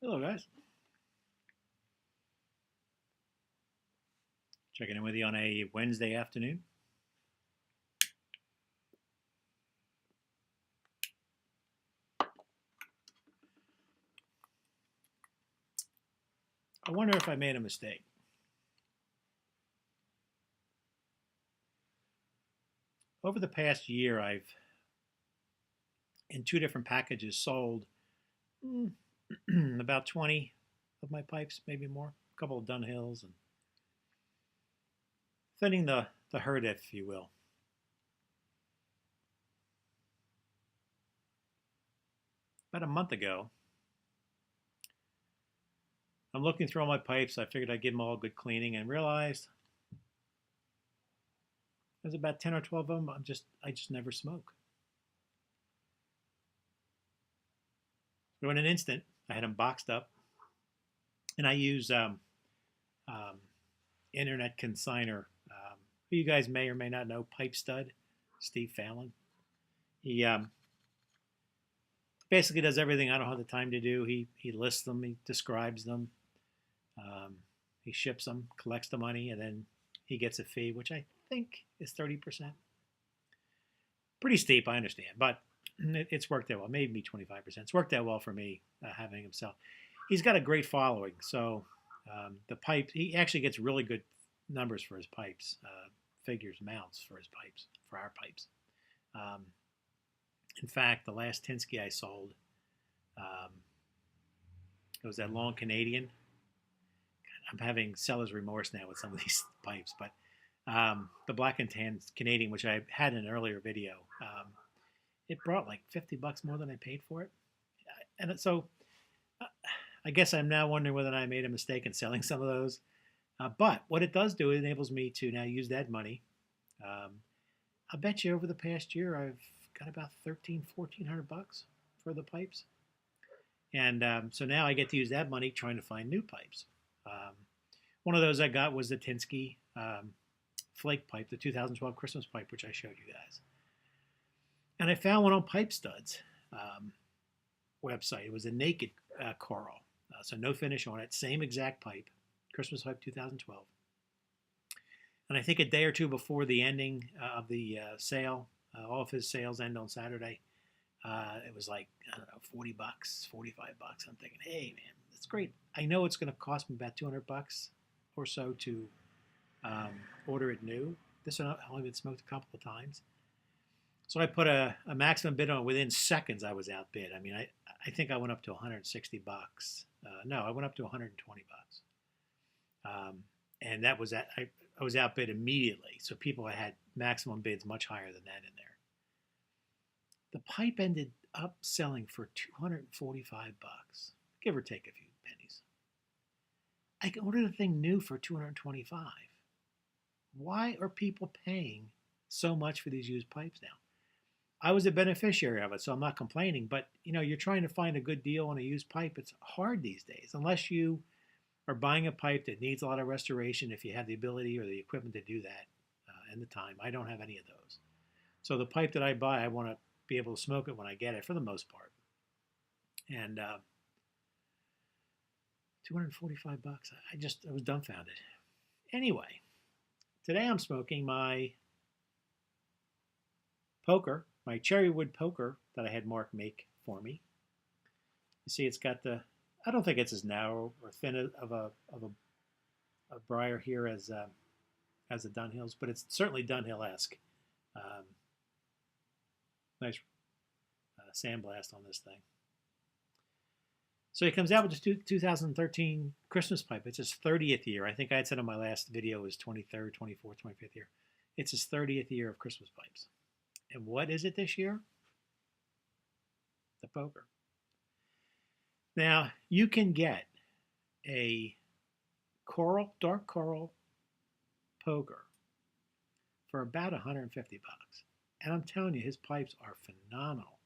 Hello, guys. Checking in with you on a Wednesday afternoon. I wonder if I made a mistake. Over the past year, I've, in two different packages, sold about 20 of my pipes, maybe more. A couple of Dunhills and thinning the herd, if you will. About a month ago, I'm looking through all my pipes. I figured I'd give them all a good cleaning and realized there's about 10 or 12 of them I just never smoke. So in an instant, I had them boxed up, and I use internet consigner. Who you guys may or may not know, Pipe Stud, Steve Fallon. He basically does everything I don't have the time to do. He lists them, he describes them, he ships them, collects the money, and then he gets a fee, which I think is 30%. Pretty steep, I understand, but it's worked out well. Maybe 25%. It's worked out well for me having him sell. He's got a great following, so the pipe, he actually gets really good numbers for his pipes, figures, mounts for his pipes, for our pipes. In fact, the last Tinsky I sold, it was that long Canadian. I'm having seller's remorse now with some of these pipes, but the black and tan Canadian, which I had in an earlier video, it brought like $50 more than I paid for it. And so I guess I'm now wondering whether I made a mistake in selling some of those. But what it does do, it enables me to now use that money. I bet you over the past year I've got about $1,400 for the pipes. And so now I get to use that money trying to find new pipes. One of those I got was the Tinsky flake pipe, the 2012 Christmas pipe, which I showed you guys. And I found one on Pipe Studs website. It was a naked coral, so no finish on it, same exact pipe, Christmas pipe 2012. And I think a day or two before the ending of the sale, all of his sales end on Saturday. It was like, I don't know, $40, $45. I'm thinking, hey, man, that's great. I know it's going to cost me about $200 or so to order it new. This one I've only been smoked a couple of times. So I put a maximum bid on it. Within seconds, I was outbid. I mean, I think I went up to $160. No, I went up to $120. And that was I was outbid immediately. So people had maximum bids much higher than that in there. The pipe ended up selling for $245, give or take a few pennies. I ordered the thing new for $225. Why are people paying so much for these used pipes now? I was a beneficiary of it, so I'm not complaining. But you're trying to find a good deal on a used pipe. It's hard these days, unless you are buying a pipe that needs a lot of restoration. If you have the ability or the equipment to do that, and the time, I don't have any of those. So the pipe that I buy, I want to be able to smoke it when I get it, for the most part. And $245. I was dumbfounded. Anyway, today I'm smoking my poker, my cherry wood poker that I had Mark make for me. You see, it's got I don't think it's as narrow or thin of a briar here as the Dunhills, but it's certainly Dunhill-esque. Nice sandblast on this thing. So he comes out with the 2013 Christmas pipe. It's his 30th year. I think I had said in my last video it was 23rd, 24th, 25th year. It's his 30th year of Christmas pipes. And what is it this year? The poker. Now, you can get a dark coral poker for about $150. And I'm telling you, his pipes are phenomenal.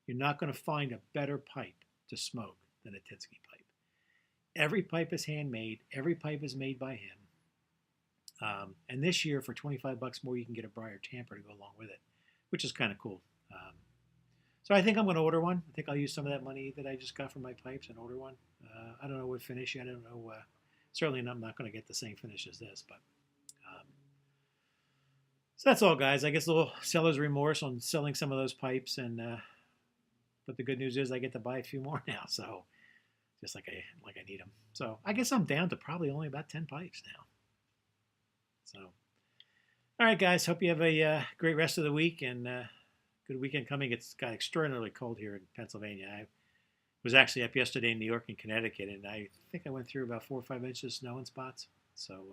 You're not going to find a better pipe to smoke than a Tinsky pipe. Every pipe is handmade. Every pipe is made by him. And this year, for $25 more, you can get a briar tamper to go along with it, which is kind of cool. So I think I'm going to order one. I think I'll use some of that money that I just got from my pipes and order one. I don't know what finish yet. I don't know. Certainly, I'm not going to get the same finish as this, but so that's all, guys. I guess a little seller's remorse on selling some of those pipes, and but the good news is I get to buy a few more now. So just like I need them. So I guess I'm down to probably only about 10 pipes now. So all right, guys. Hope you have a great rest of the week and good weekend coming. It's got extraordinarily cold here in Pennsylvania. I was actually up yesterday in New York and Connecticut, and I think I went through about 4 or 5 inches of snow in spots. So